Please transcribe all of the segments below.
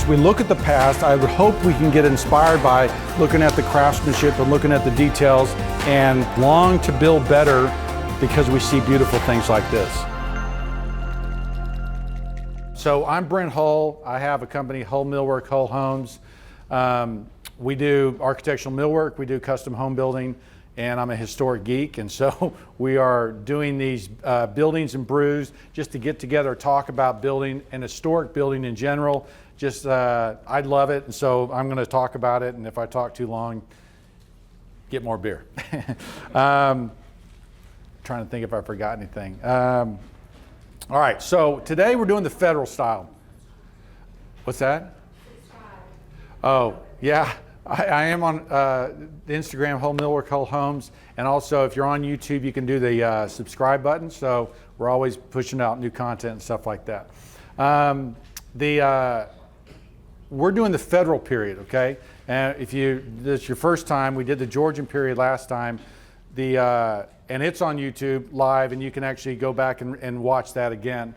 we look at the past, I would hope we can get inspired by looking at the craftsmanship and looking at the details and long to build better because we see beautiful things like this. So I'm Brent Hull. I have a company, Hull Millwork, Hull Homes. We do architectural millwork, we do custom home building, and I'm a historic geek, and so we are doing these buildings and brews just to get together, talk about building and historic building in general. Just, I love it, and so I'm going to talk about it, and if I talk too long, get more beer. Trying to think if I forgot anything. All right, so today we're doing the federal style. What's that? Oh, yeah. I am on the Instagram, Hull Millwork, Hull Homes, and also if you're on YouTube, you can do the subscribe button. So we're always pushing out new content and stuff like that. We're doing the federal period, okay? And if this is your first time, we did the Georgian period last time, and it's on YouTube live, and you can actually go back and watch that again.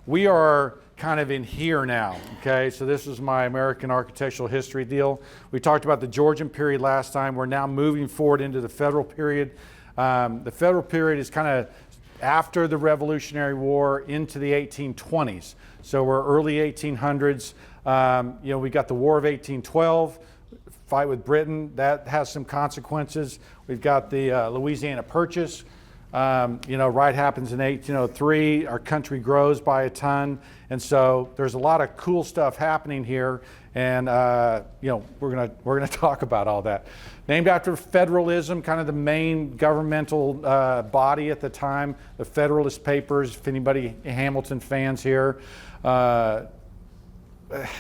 We are kind of in here now, okay? So this is my American architectural history deal. We talked about the Georgian period last time. We're now moving forward into the federal period. The federal period is kind of after the Revolutionary War into the 1820s. So we're early 1800s. We got the War of 1812, fight with Britain. That has some consequences. We've got the Louisiana Purchase. Right happens in 1803. Our country grows by a ton, and so there's a lot of cool stuff happening here. And we're gonna talk about all that. Named after federalism, kind of the main governmental body at the time, the Federalist Papers. If anybody Hamilton fans here, I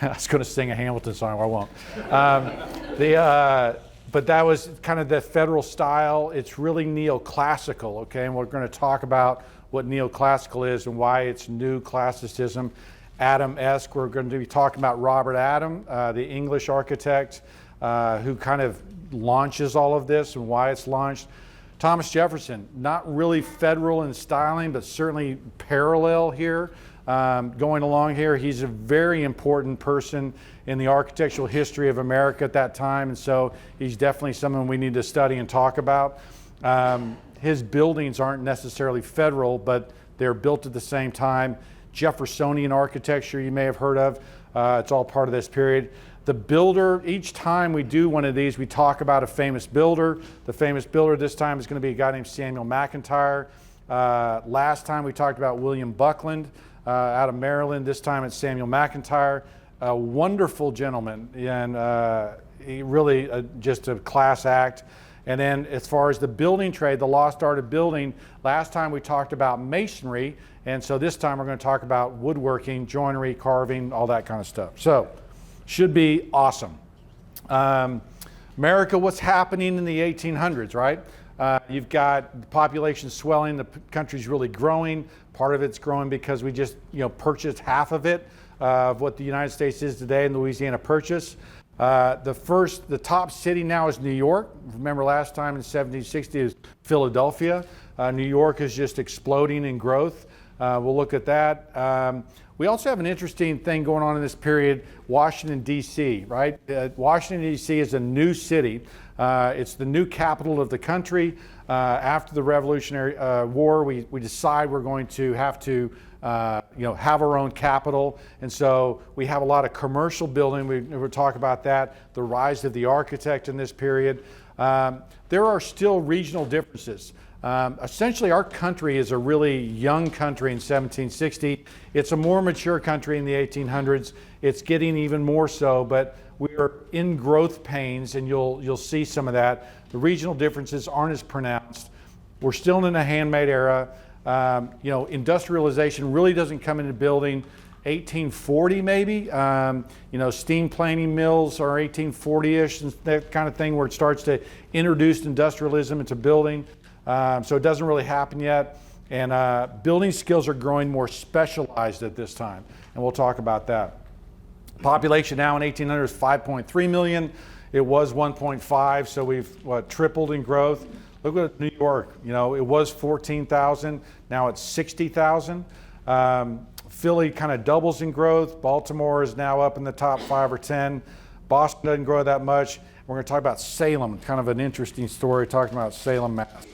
was going to sing a Hamilton song. I won't. But that was kind of the federal style. It's really neoclassical, okay? And we're going to talk about what neoclassical is and why it's new classicism. Adam-esque, we're going to be talking about Robert Adam, the English architect who kind of launches all of this and why it's launched. Thomas Jefferson, not really federal in styling, but certainly parallel here. Going along here, he's a very important person in the architectural history of America at that time, and so he's definitely someone we need to study and talk about. His buildings aren't necessarily federal, but they're built at the same time. Jeffersonian architecture you may have heard of. It's all part of this period. The builder, each time we do one of these, we talk about a famous builder. The famous builder this time is going to be a guy named Samuel McIntyre. Last time we talked about William Buckland out of Maryland. This time it's Samuel McIntyre. A wonderful gentleman, and he really just a class act. And then as far as the building trade, the lost art of building, last time we talked about masonry, and so this time we're going to talk about woodworking, joinery, carving, all that kind of stuff. So, should be awesome. America, what's happening in the 1800s, right? You've got the population swelling, the country's really growing. Part of it's growing because we just purchased half of it, of what the United States is today in the Louisiana Purchase. The top city now is New York. Remember last time in 1760 is Philadelphia. New York is just exploding in growth. We'll look at that. We also have an interesting thing going on in this period, Washington, D.C., right? Washington, D.C. is a new city. It's the new capital of the country. After the Revolutionary War, we decide we're going to have to have our own capital. And so we have a lot of commercial building. We'll talk about that, the rise of the architect in this period. There are still regional differences. Essentially, our country is a really young country in 1760. It's a more mature country in the 1800s. It's getting even more so, but we are in growth pains, and you'll see some of that. The regional differences aren't as pronounced. We're still in a handmade era. Industrialization really doesn't come into building 1840 maybe. Steam planing mills are 1840-ish, and that kind of thing where it starts to introduce industrialism into building. So it doesn't really happen yet. And building skills are growing more specialized at this time, and we'll talk about that. Population now in 1800 is 5.3 million. It was 1.5, so we've tripled in growth. Look at New York. It was 14,000. Now it's 60,000. Philly kind of doubles in growth. Baltimore is now up in the top 5 or 10. Boston doesn't grow that much. We're going to talk about Salem, kind of an interesting story talking about Salem, Mass.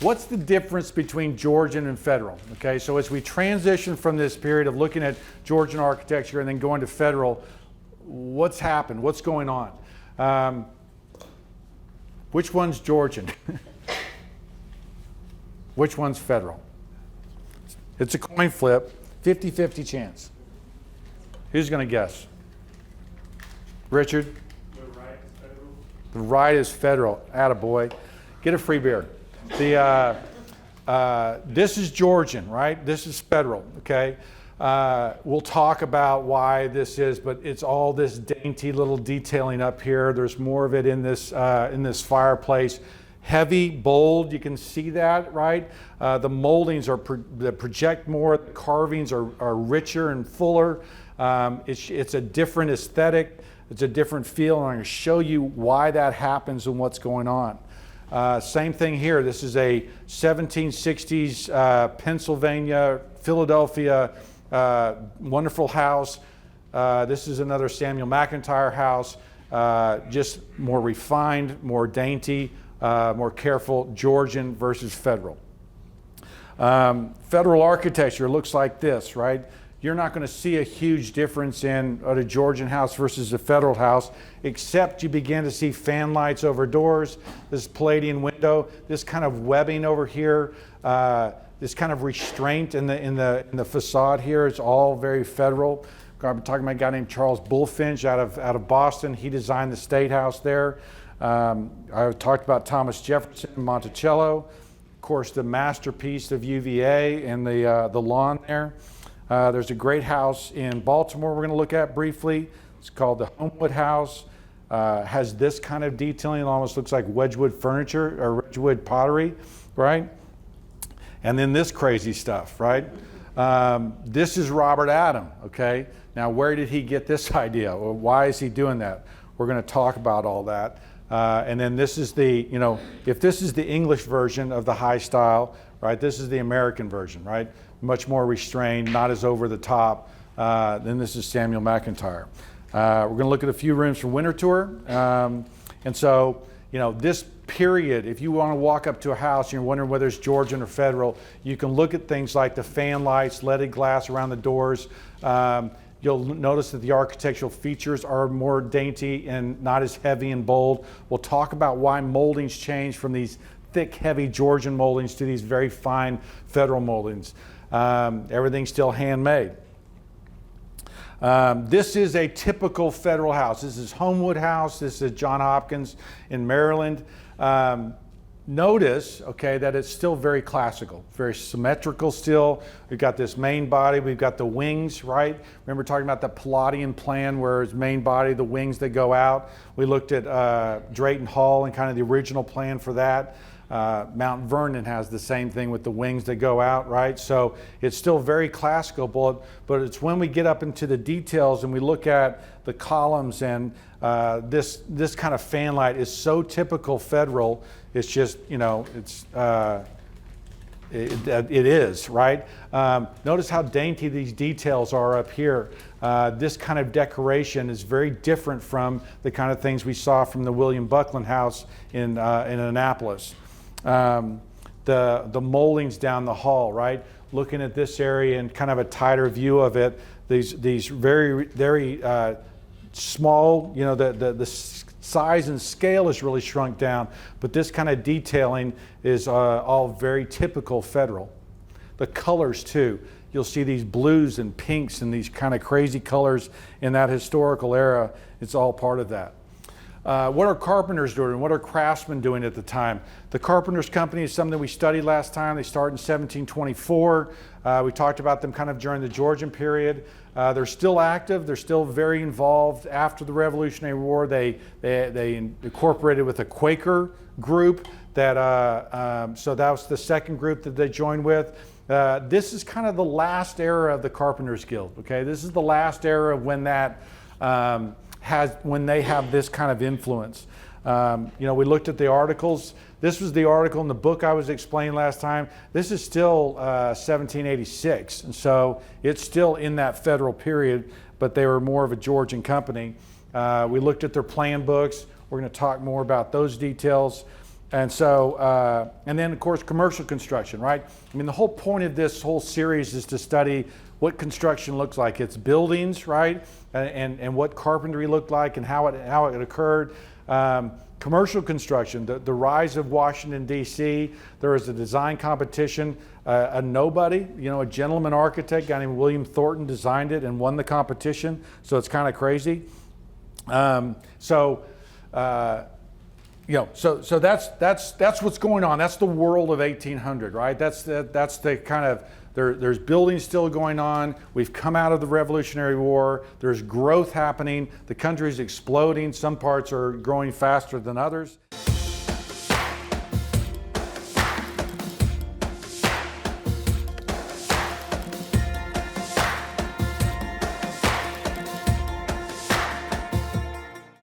What's the difference between Georgian and Federal? Okay, so as we transition from this period of looking at Georgian architecture and then going to Federal, what's happened? What's going on? Which one's Georgian? Which one's Federal? It's a coin flip, 50-50 chance. Who's going to guess? Richard? The right is Federal. The right is Federal. Attaboy. Get a free beer. This is Georgian, right? This is Federal, okay? We'll talk about why this is, but it's all this dainty little detailing up here. There's more of it in this fireplace. Heavy, bold, you can see that, right? The moldings that project more, the carvings are richer and fuller. It's a different aesthetic, it's a different feel, and I'm going to show you why that happens and what's going on. Same thing here. This is a 1760s Pennsylvania, Philadelphia, wonderful house. This is another Samuel McIntyre house, just more refined, more dainty, more careful, Georgian versus Federal. Federal architecture looks like this, right? You're not going to see a huge difference in a Georgian house versus a Federal house, except you begin to see fan lights over doors, this Palladian window, this kind of webbing over here, this kind of restraint in the facade here. It's all very Federal. I'm talking about a guy named Charles Bulfinch out of Boston. He designed the State House there. I talked about Thomas Jefferson and Monticello. Of course, the masterpiece of UVA and the lawn there. There's a great house in Baltimore we're going to look at briefly. It's called the Homewood House. Has this kind of detailing. It almost looks like Wedgwood furniture or Wedgwood pottery, right? And then this crazy stuff, right? This is Robert Adam, okay? Now, where did he get this idea? Well, why is he doing that? We're going to talk about all that. And then this is the, if this is the English version of the high style, right? This is the American version, right? Much more restrained, not as over the top. Then this is Samuel McIntyre. We're going to look at a few rooms from Winter Tour. And so, this period, if you want to walk up to a house and you're wondering whether it's Georgian or Federal, you can look at things like the fan lights, leaded glass around the doors. You'll notice that the architectural features are more dainty and not as heavy and bold. We'll talk about why moldings change from these thick, heavy Georgian moldings to these very fine Federal moldings. Everything's still handmade. This is a typical Federal house. This is Homewood House. This is John Hopkins in Maryland. Notice, okay, that it's still very classical, very symmetrical still. We've got this main body, we've got the wings, right? Remember talking about the Palladian plan where it's main body, the wings that go out. We looked at Drayton Hall and kind of the original plan for that. Mount Vernon has the same thing with the wings that go out, right? So it's still very classical, but it's when we get up into the details and we look at the columns and this kind of fan light is so typical Federal. It's just, it is, right? Notice how dainty these details are up here. This kind of decoration is very different from the kind of things we saw from the William Buckland house in Annapolis. The moldings down the hall, right? Looking at this area and kind of a tighter view of it, these very, very small, the size and scale is really shrunk down, but this kind of detailing is all very typical Federal. The colors too. You'll see these blues and pinks and these kind of crazy colors in that historical era. It's all part of that. What are carpenters doing? What are craftsmen doing at the time? The Carpenters Company is something we studied last time. They started in 1724. We talked about them kind of during the Georgian period. They're still active. They're still very involved. After the Revolutionary War, they incorporated with a Quaker group. So that was the second group that they joined with. This is kind of the last era of the Carpenters Guild. Okay, this is the last era of when that when they have this kind of influence. We looked at the articles. This was the article in the book I was explaining last time. This is still 1786, and so it's still in that federal period, but they were more of a Georgian company. We looked at their plan books. We're going to talk more about those details. And so, and then of course, commercial construction, right? I mean, the whole point of this whole series is to study what construction looks like. It's buildings, right? And what carpentry looked like and how it occurred. Commercial construction, the rise of Washington, D.C. There was a design competition. A nobody, a gentleman architect, a guy named William Thornton, designed it and won the competition. So it's kind of crazy. So that's what's going on. That's the world of 1800, right? That's the kind of, there's buildings still going on. We've come out of the Revolutionary War. There's growth happening. The country's exploding. Some parts are growing faster than others.